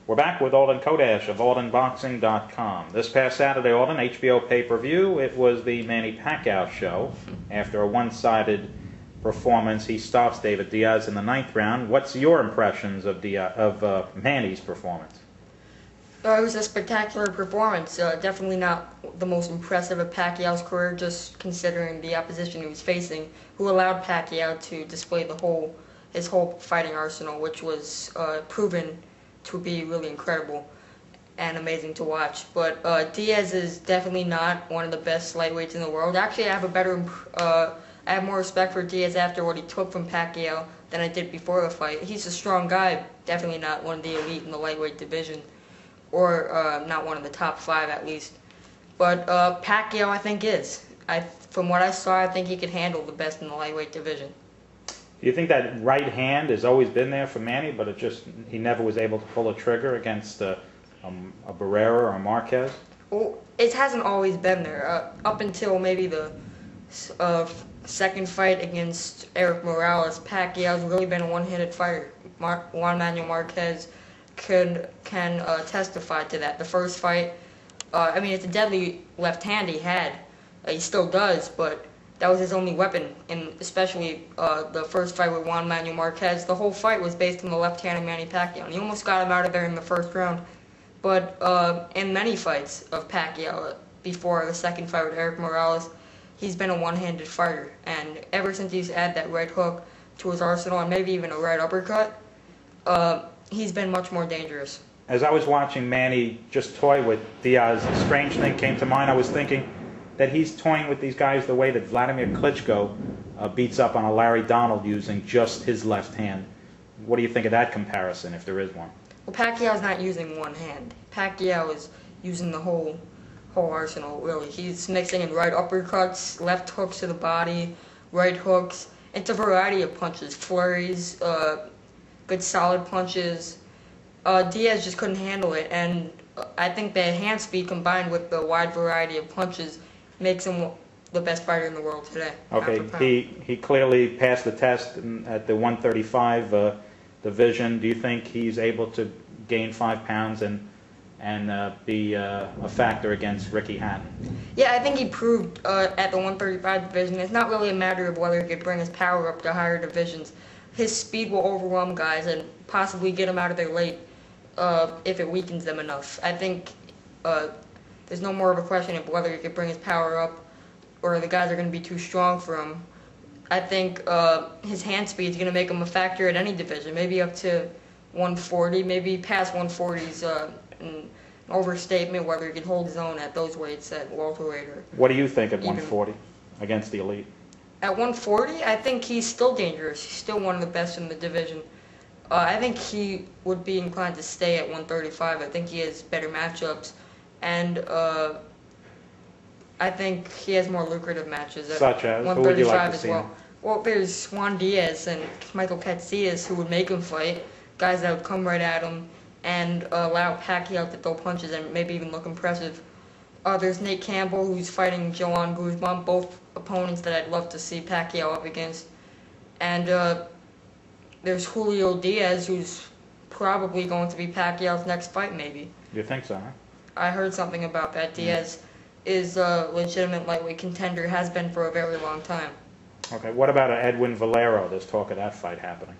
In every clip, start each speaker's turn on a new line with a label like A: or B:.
A: We're back with Alden Chodash of AldenBoxing.com. This past Saturday, Alden, HBO PPV, it was the Manny Pacquiao show. After a one-sided performance, he stops David Diaz in the 9th round. What's your impressions of Manny's performance?
B: It was a spectacular performance. Definitely not the most impressive of Pacquiao's career, just considering the opposition he was facing, who allowed Pacquiao to display his whole fighting arsenal, which was proven to be really incredible and amazing to watch. But Diaz is definitely not one of the best lightweights in the world. Actually, I have more respect for Diaz after what he took from Pacquiao than I did before the fight. He's a strong guy, definitely not one of the elite in the lightweight division, or not one of the top 5 at least. But Pacquiao, I think, is. From what I saw, I think he could handle the best in the lightweight division.
A: Do you think that right hand has always been there for Manny, but he never was able to pull a trigger against a Barrera or a Marquez?
B: Well, it hasn't always been there. Up until maybe the second fight against Eric Morales, Pacquiao's really been a one-handed fighter. Juan Manuel Marquez can testify to that. The first fight, I mean, it's a deadly left hand he had. He still does, but that was his only weapon, and especially the first fight with Juan Manuel Marquez. The whole fight was based on the left hand of Manny Pacquiao, and he almost got him out of there in the first round. But in many fights of Pacquiao, before the second fight with Eric Morales, he's been a one-handed fighter, and ever since he's added that right hook to his arsenal, and maybe even a right uppercut, he's been much more dangerous.
A: As I was watching Manny just toy with Diaz, a strange thing came to mind. I was thinking that he's toying with these guys the way that Vladimir Klitschko beats up on a Larry Donald using just his left hand. What do you think of that comparison, if there is one?
B: Well, Pacquiao's not using one hand. Pacquiao is using the whole arsenal, really. He's mixing in right uppercuts, left hooks to the body, right hooks. It's a variety of punches, flurries, good solid punches. Diaz just couldn't handle it, and I think the hand speed combined with the wide variety of punches makes him the best fighter in the world today.
A: Okay, he clearly passed the test at the 135 division. Do you think he's able to gain 5 pounds and be a factor against Ricky Hatton?
B: Yeah, I think he proved at the 135 division. It's not really a matter of whether he could bring his power up to higher divisions. His speed will overwhelm guys and possibly get him out of there late if it weakens them enough. I think there's no more of a question of whether he could bring his power up or the guys are going to be too strong for him. I think his hand speed is going to make him a factor at any division, maybe up to 140, maybe past 140's an overstatement whether he can hold his own at those weights at welterweight.
A: What do you think at 140 against the elite?
B: At 140, I think he's still dangerous. He's still one of the best in the division. I think he would be inclined to stay at 135. I think he has better matchups. And I think he has more lucrative matches at
A: Such as?
B: 135
A: who would you like to
B: as
A: see
B: well.
A: him?
B: Well, there's Juan Diaz and Michael Katzias who would make him fight, guys that would come right at him and allow Pacquiao to throw punches and maybe even look impressive. There's Nate Campbell, who's fighting Joan Guzman, both opponents that I'd love to see Pacquiao up against. And there's Julio Diaz, who's probably going to be Pacquiao's next fight, maybe.
A: You think so, huh?
B: I heard something about that. Diaz is a legitimate lightweight contender, has been for a very long time.
A: Okay, what about Edwin Valero? There's talk of that fight happening.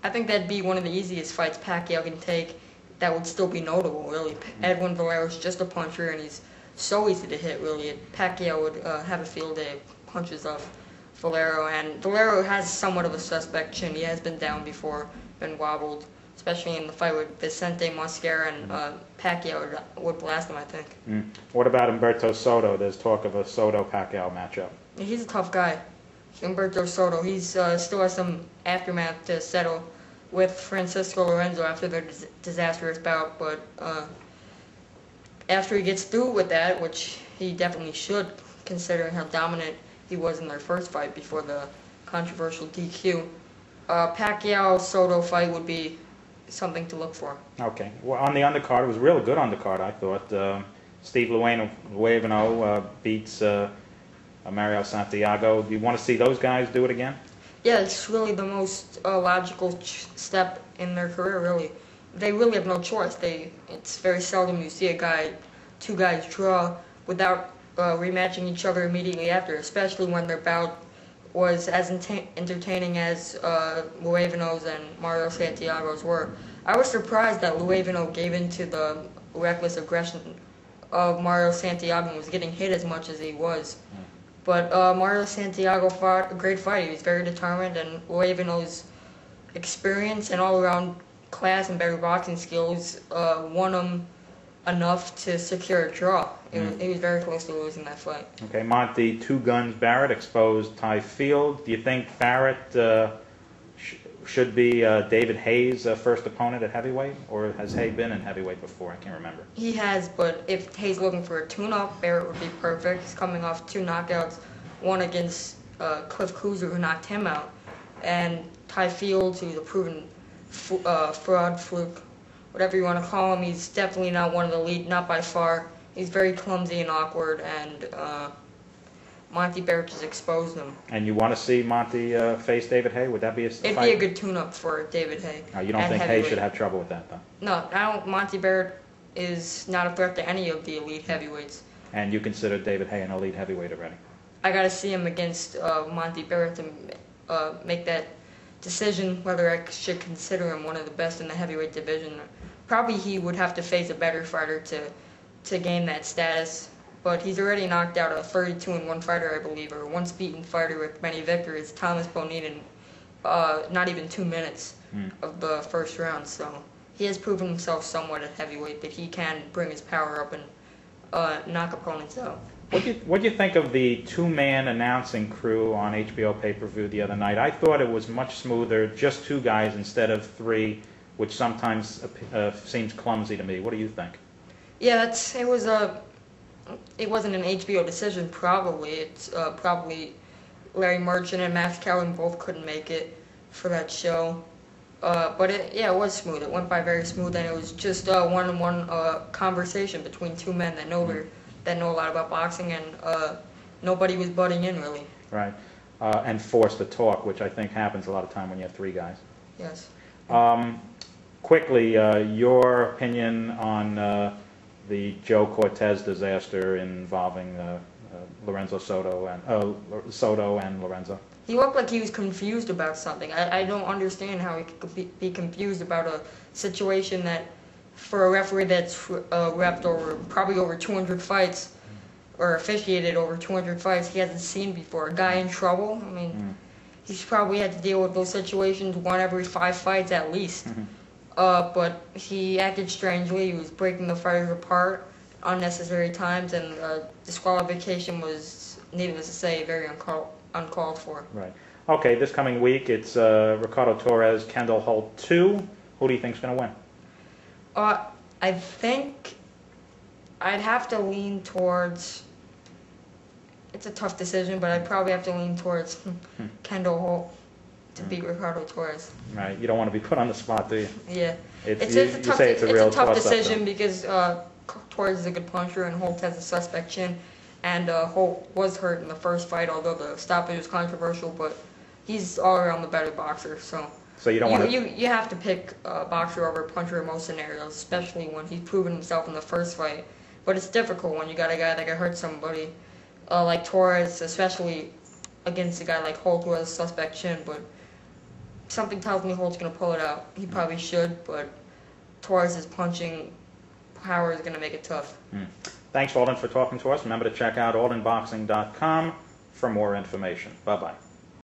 B: I think that'd be one of the easiest fights Pacquiao can take that would still be notable, really. Edwin Valero's just a puncher, and he's so easy to hit, really. Pacquiao would have a field day of punches off Valero, and Valero has somewhat of a suspect chin. He has been down before, been wobbled, especially in the fight with Vicente Mosquera, and Pacquiao would blast him, I think.
A: What about Humberto Soto? There's talk of a Soto-Pacquiao matchup.
B: Yeah, he's a tough guy. Humberto Soto, he's still has some aftermath to settle with Francisco Lorenzo after their disastrous bout, but after he gets through with that, which he definitely should, considering how dominant he was in their first fight before the controversial DQ, Pacquiao-Soto fight would be something to look for.
A: Okay. Well, on the undercard, it was a real good undercard, I thought. Steve Luevano beats Mario Santiago. Do you want to see those guys do it again?
B: Yeah, it's really the most logical step in their career, really. they really have no choice. It's very seldom you see two guys draw without rematching each other immediately after, especially when their bout was as entertaining as Luevino's and Mario Santiago's were. I was surprised that Luevino gave in to the reckless aggression of Mario Santiago and was getting hit as much as he was. But Mario Santiago fought a great fight. He was very determined, and Luevino's experience and all-around class and better boxing skills won him enough to secure a draw. He was very close to losing that fight.
A: Okay, Monty, Two Guns Barrett exposed Ty Field. Do you think Barrett should be David Hayes' first opponent at heavyweight, or has Hay been in heavyweight before? I can't remember.
B: He has, but if Hayes looking for a tune-up, Barrett would be perfect. He's coming off 2 knockouts, one against Cliff Cruiser, who knocked him out, and Ty Field, who's a proven fraud, fluke, whatever you want to call him. He's definitely not one of the elite, not by far. He's very clumsy and awkward, and Monty Barrett just exposed him.
A: And you want to see Monty face David Hay? Would that be a fight?
B: It'd be a good tune-up for David Hay.
A: You don't think Hay should have trouble with that, though?
B: No, I don't. Monty Barrett is not a threat to any of the elite heavyweights.
A: And you consider David Hay an elite heavyweight already?
B: I got to see him against Monty Barrett to make that decision whether I should consider him one of the best in the heavyweight division. Probably he would have to face a better fighter to gain that status. But he's already knocked out a 32-1 fighter, I believe, or a once beaten fighter with many victories, Thomas Bonita, in not even 2 minutes of the first round. So he has proven himself somewhat at heavyweight, that he can bring his power up and knock opponents out.
A: What do you think of the 2-man announcing crew on HBO pay-per-view the other night? I thought it was much smoother, just 2 guys instead of 3, which sometimes seems clumsy to me. What do you think?
B: Yeah, it wasn't an HBO decision, probably. It's probably Larry Merchant and Max Callan both couldn't make it for that show. But it was smooth. It went by very smooth, and it was just one-on-one conversation between 2 men that know a lot about boxing, and nobody was butting in, really.
A: Right. And forced to talk, which I think happens a lot of time when you have 3 guys.
B: Yes.
A: Quickly, your opinion on the Joe Cortez disaster involving Soto and Lorenzo?
B: He looked like he was confused about something. I don't understand how he could be confused about a situation that, for a referee that's repped probably over 200 fights, or officiated over 200 fights, he hasn't seen before. A guy in trouble, I mean, he's probably had to deal with those situations 1 every 5 fights at least. But he acted strangely. He was breaking the fighters apart unnecessary times, and disqualification was, needless to say, very uncalled for.
A: Right. Okay, this coming week it's Ricardo Torres, Kendall Holt 2. Who do you think's going to win?
B: I think I'd have to lean towards. It's a tough decision, but I'd probably have to lean towards Kendall Holt to beat Ricardo Torres.
A: Right. You don't want to be put on the spot, do you?
B: Yeah.
A: It's a tough
B: decision because Torres is a good puncher and Holt has a suspect chin, and Holt was hurt in the first fight, although the stoppage was controversial, but he's all around the better boxer. So
A: you don't want to.
B: You have to pick a boxer over a puncher in most scenarios, especially when he's proven himself in the first fight. But it's difficult when you got a guy that can hurt somebody like Torres, especially against a guy like Holt who has a suspect chin. But something tells me Holt's going to pull it out. He probably should, but Torres' punching power is going to make it tough.
A: Thanks, Alden, for talking to us. Remember to check out aldenboxing.com for more information. Bye-bye.